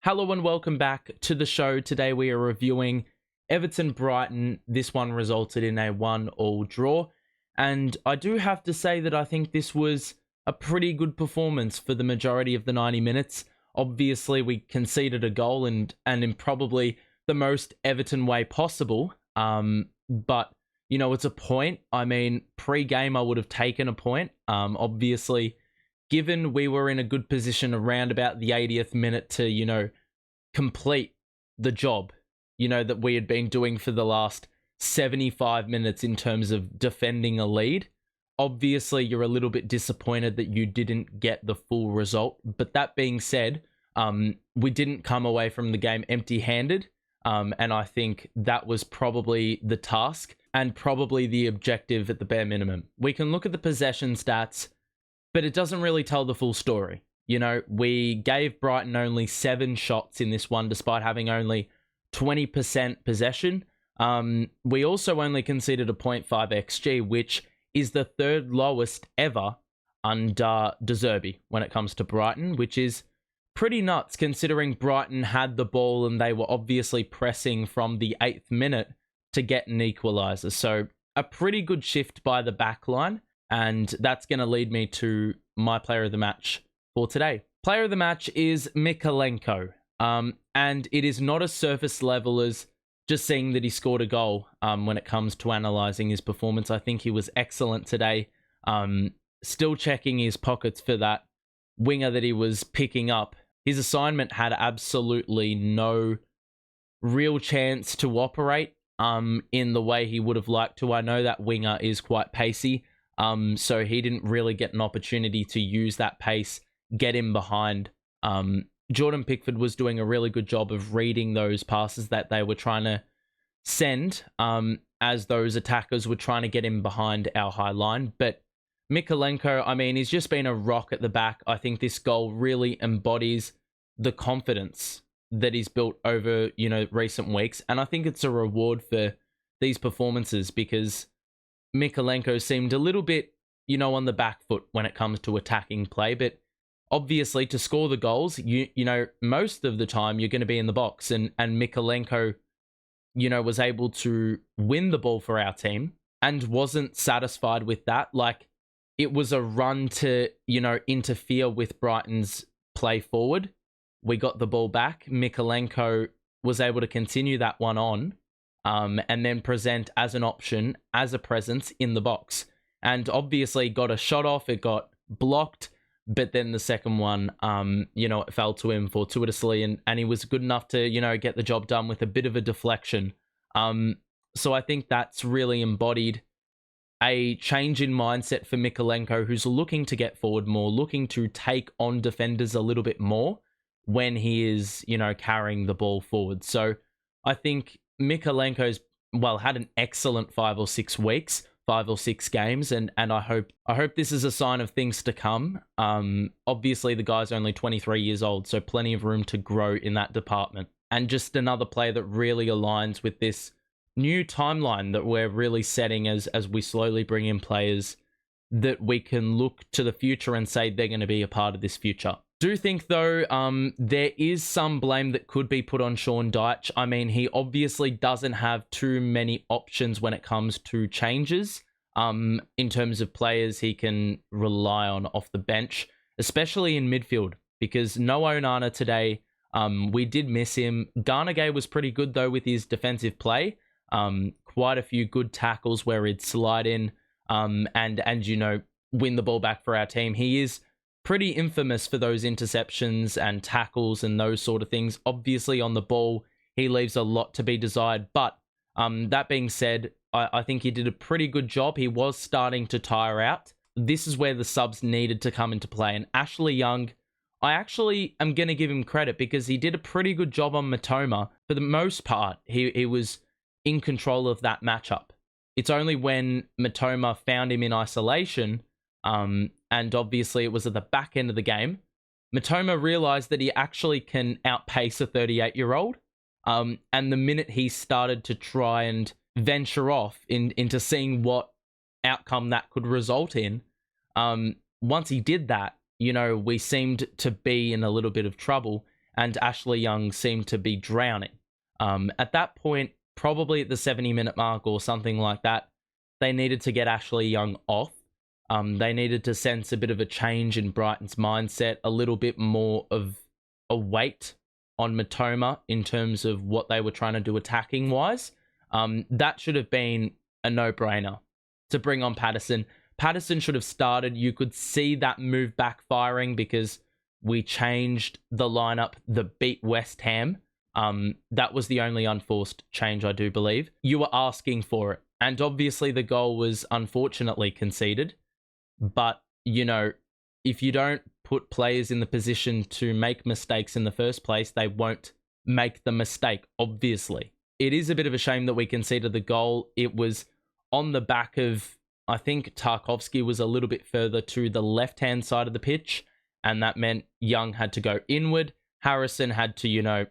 Hello and welcome back to the show. Today we are reviewing Everton Brighton. This one resulted in a 1-1 draw. And I do have to say that I think this was a pretty good performance for the majority of the 90 minutes. Obviously, we conceded a goal and in probably the most Everton way possible. But, you know, it's a point. I mean, pre-game I would have taken a point. Obviously, given we were in a good position around about the 80th minute to, you know, complete the job, you know, that we had been doing for the last 75 minutes in terms of defending a lead. Obviously, you're a little bit disappointed that you didn't get the full result. But that being said, we didn't come away from the game empty-handed. And I think that was probably the task and probably the objective at the bare minimum. We can look at the possession stats, but it doesn't really tell the full story. You know, we gave Brighton only 7 shots in this one, despite having only 20% possession. We also only conceded a 0.5 XG, which is the third lowest ever under De Zerbi when it comes to Brighton, which is pretty nuts considering Brighton had the ball and they were obviously pressing from the 8th minute to get an equaliser. So a pretty good shift by the back line. And that's going to lead me to my player of the match for today. Player of the match is Mykolenko. And it is not a surface level as just seeing that he scored a goal when it comes to analysing his performance. I think he was excellent today. Still checking his pockets for that winger that he was picking up. His assignment had absolutely no real chance to operate in the way he would have liked to. I know that winger is quite pacey. So he didn't really get an opportunity to use that pace, get him behind. Jordan Pickford was doing a really good job of reading those passes that they were trying to send as those attackers were trying to get him behind our high line. But Mykolenko, I mean, he's just been a rock at the back. I think this goal really embodies the confidence that he's built over, you know, recent weeks. And I think it's a reward for these performances because Mykolenko seemed a little bit, you know, on the back foot when it comes to attacking play. But obviously, to score the goals, you know, most of the time you're going to be in the box. And Mykolenko, you know, was able to win the ball for our team and wasn't satisfied with that. Like, it was a run to, you know, interfere with Brighton's play forward. We got the ball back. Mykolenko was able to continue that one on. And then present as an option, as a presence in the box. And obviously got a shot off, it got blocked, but then the second one, you know, it fell to him fortuitously, and he was good enough to, you know, get the job done with a bit of a deflection. So I think that's really embodied a change in mindset for Mykolenko, who's looking to get forward more, looking to take on defenders a little bit more when he is, you know, carrying the ball forward. So I think Mykolenko's, well, had an excellent 5 or 6 weeks, 5 or 6 games, and I hope this is a sign of things to come. Obviously, the guy's only 23 years old, so plenty of room to grow in that department. And just another player that really aligns with this new timeline that we're really setting as we slowly bring in players that we can look to the future and say they're going to be a part of this future. Do think, though, there is some blame that could be put on Sean Dyche. I mean, he obviously doesn't have too many options when it comes to changes in terms of players he can rely on off the bench, especially in midfield, because no Onana today. We did miss him. Garnagay was pretty good, though, with his defensive play. Quite a few good tackles where he'd slide in and you know, win the ball back for our team. He is pretty infamous for those interceptions and tackles and those sort of things. Obviously, on the ball, he leaves a lot to be desired. But that being said, I think he did a pretty good job. He was starting to tire out. This is where the subs needed to come into play. And Ashley Young, I actually am going to give him credit because he did a pretty good job on Matoma. For the most part, he was in control of that matchup. It's only when Matoma found him in isolation, and obviously it was at the back end of the game, Matoma realized that he actually can outpace a 38-year-old. And the minute he started to try and venture off into seeing what outcome that could result in, once he did that, you know, we seemed to be in a little bit of trouble. and Ashley Young seemed to be drowning. At that point, probably at the 70-minute mark or something like that, they needed to get Ashley Young off. They needed to sense a bit of a change in Brighton's mindset, a little bit more of a weight on Mitoma in terms of what they were trying to do attacking-wise. That should have been a no-brainer to bring on Patterson. Patterson should have started. You could see that move backfiring because we changed the lineup that beat West Ham. That was the only unforced change, I do believe. You were asking for it. And obviously the goal was unfortunately conceded. But, you know, if you don't put players in the position to make mistakes in the first place, they won't make the mistake, obviously. It is a bit of a shame that we conceded the goal. It was on the back of, I think Tarkowski was a little bit further to the left-hand side of the pitch, and that meant Young had to go inward. Harrison had to, you know,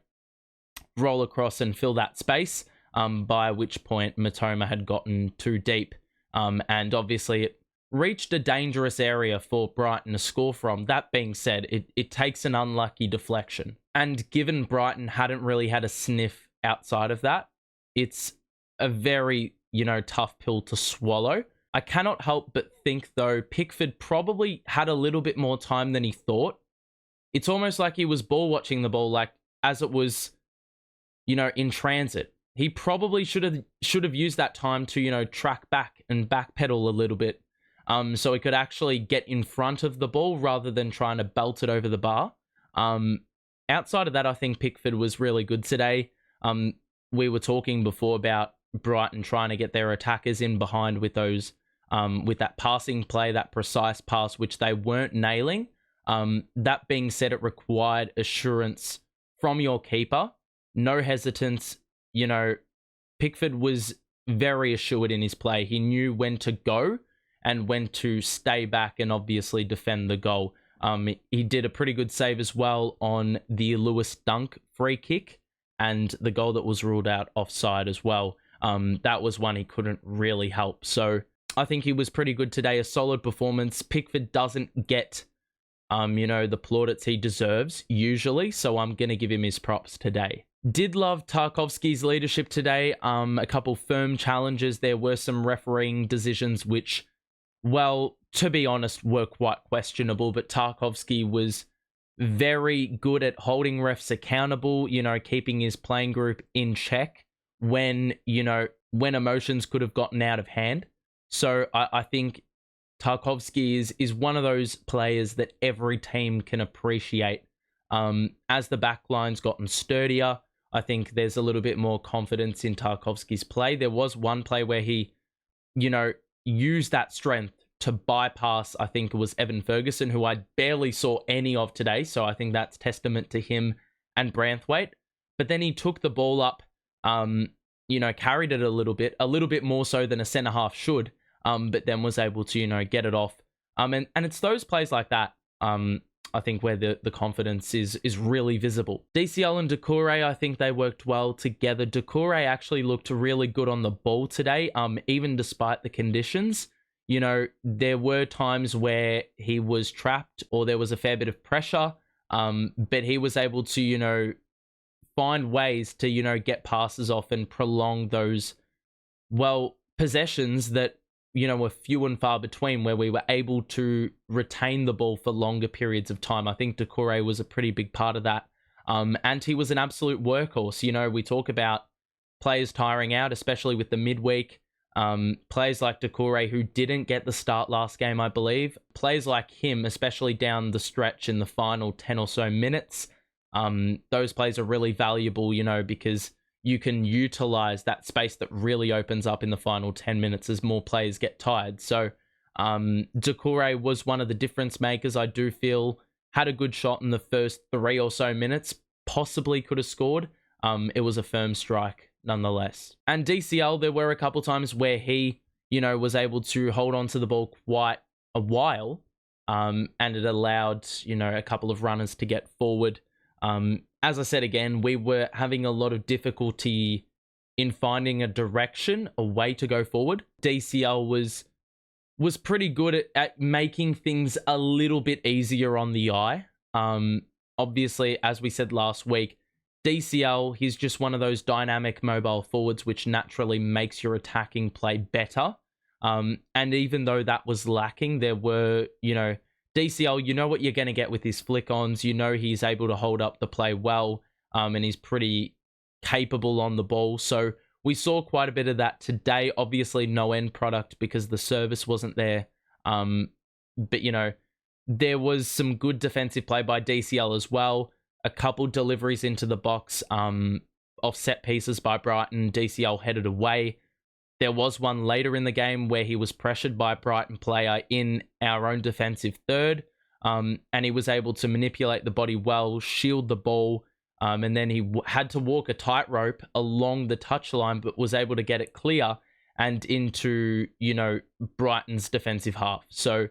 roll across and fill that space, by which point Mitoma had gotten too deep. And obviously it reached a dangerous area for Brighton to score from. That being said, it takes an unlucky deflection. And given Brighton hadn't really had a sniff outside of that, it's a very, you know, tough pill to swallow. I cannot help but think, though, Pickford probably had a little bit more time than he thought. It's almost like he was ball watching the ball, like as it was, you know, in transit. He probably should have used that time to, you know, track back and backpedal a little bit, so he could actually get in front of the ball rather than trying to belt it over the bar. Outside of that, I think Pickford was really good today. We were talking before about Brighton trying to get their attackers in behind with those, with that passing play, that precise pass, which they weren't nailing. That being said, it required assurance from your keeper. No hesitance. You know, Pickford was very assured in his play. He knew when to go and when to stay back and obviously defend the goal. He did a pretty good save as well on the Lewis Dunk free kick and the goal that was ruled out offside as well. That was one he couldn't really help. So I think he was pretty good today. A solid performance. Pickford doesn't get, you know, the plaudits he deserves usually. So I'm going to give him his props today. Did love Tarkowski's leadership today. A couple firm challenges. There were some refereeing decisions which, well, to be honest, were quite questionable. But Tarkowski was very good at holding refs accountable, you know, keeping his playing group in check when, you know, when emotions could have gotten out of hand. So I think Tarkowski is one of those players that every team can appreciate. As the backline's gotten sturdier, I think there's a little bit more confidence in Tarkowski's play. There was one play where he, you know, used that strength to bypass, I think it was Evan Ferguson, who I barely saw any of today. So I think that's testament to him and Branthwaite. But then he took the ball up, you know, carried it a little bit more so than a centre-half should, but then was able to, you know, get it off. And it's those plays like that, I think, where the confidence is really visible. DCL and Doucouré, I think they worked well together. Doucouré actually looked really good on the ball today, even despite the conditions. You know, there were times where he was trapped or there was a fair bit of pressure, but he was able to, you know, find ways to, you know, get passes off and prolong those, well, possessions that, you know, were few and far between, where we were able to retain the ball for longer periods of time. I think Doucouré was a pretty big part of that. And he was an absolute workhorse. You know, we talk about players tiring out, especially with the midweek. Players like Doucouré, who didn't get the start last game, I believe. Players like him, especially down the stretch in the final 10 or so minutes, those plays are really valuable, you know, because you can utilize that space that really opens up in the final 10 minutes as more players get tired. So Doucouré was one of the difference makers. I do feel had a good shot in the first 3 or so minutes, possibly could have scored. It was a firm strike nonetheless. And DCL, there were a couple times where he, you know, was able to hold on to the ball quite a while, and it allowed, you know, a couple of runners to get forward. As I said again, we were having a lot of difficulty in finding a direction, a way to go forward. DCL was pretty good at making things a little bit easier on the eye. obviously, as we said last week, DCL, he's just one of those dynamic mobile forwards which naturally makes your attacking play better. And even though that was lacking, there were, DCL, you know what you're going to get with his flick-ons. You know he's able to hold up the play well, and he's pretty capable on the ball. So we saw quite a bit of that today. Obviously, no end product because the service wasn't there. But, there was some good defensive play by DCL as well. A couple deliveries into the box off set pieces by Brighton. DCL headed away. There was one later in the game where he was pressured by a Brighton player in our own defensive third. And he was able to manipulate the body well, shield the ball. And then he had to walk a tightrope along the touchline, but was able to get it clear and into, Brighton's defensive half. So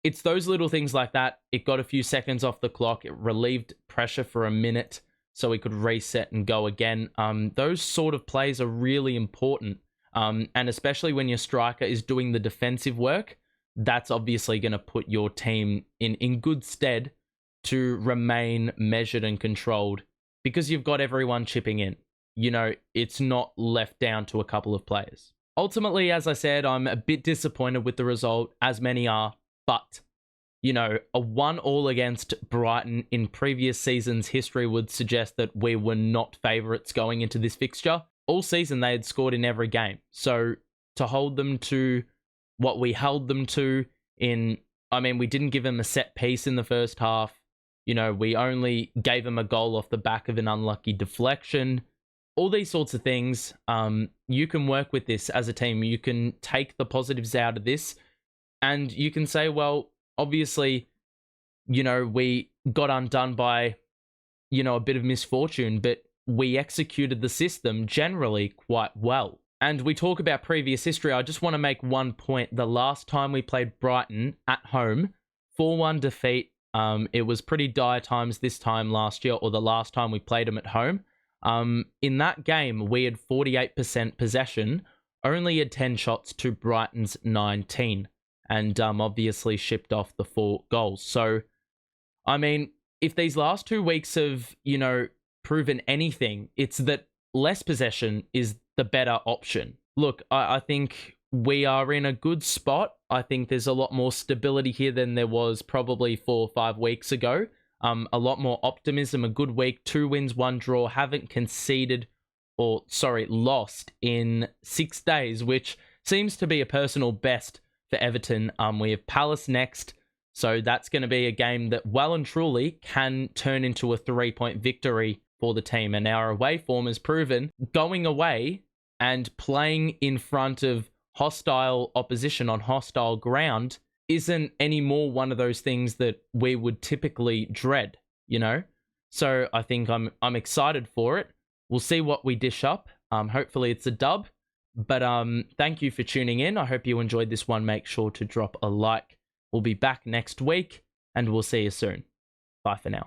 it's those little things like that. It got a few seconds off the clock. It relieved pressure for a minute so we could reset and go again. Those sort of plays are really important. And especially when your striker is doing the defensive work, that's obviously going to put your team in good stead to remain measured and controlled because you've got everyone chipping in. It's not left down to a couple of players. Ultimately, as I said, I'm a bit disappointed with the result, as many are. But, a 1-1 against Brighton in previous seasons' history would suggest that we were not favourites going into this fixture. All season, they had scored in every game. So to hold them to what we held them to we didn't give them a set piece in the first half. We only gave them a goal off the back of an unlucky deflection. All these sorts of things, you can work with this as a team. You can take the positives out of this. And you can say, well, obviously, we got undone by, a bit of misfortune, but we executed the system generally quite well. And we talk about previous history. I just want to make one point. The last time we played Brighton at home, 4-1 defeat. It was pretty dire times this time last year, or the last time we played them at home. In that game, we had 48% possession, only had 10 shots to Brighton's 19. And obviously shipped off the 4 goals. So, if these last 2 weeks have, proven anything, it's that less possession is the better option. Look, I think we are in a good spot. I think there's a lot more stability here than there was probably 4 or 5 weeks ago. A lot more optimism, a good week, 2 wins, 1 draw, haven't lost in 6 days, which seems to be a personal best for Everton. We have Palace next, so that's going to be a game that well and truly can turn into a 3-point victory for the team. And our away form has proven going away and playing in front of hostile opposition on hostile ground isn't anymore one of those things that we would typically dread, So I think I'm excited for it. We'll see what we dish up. Hopefully it's a dub. But thank you for tuning in. I hope you enjoyed this one. Make sure to drop a like. We'll be back next week, and we'll see you soon. Bye for now.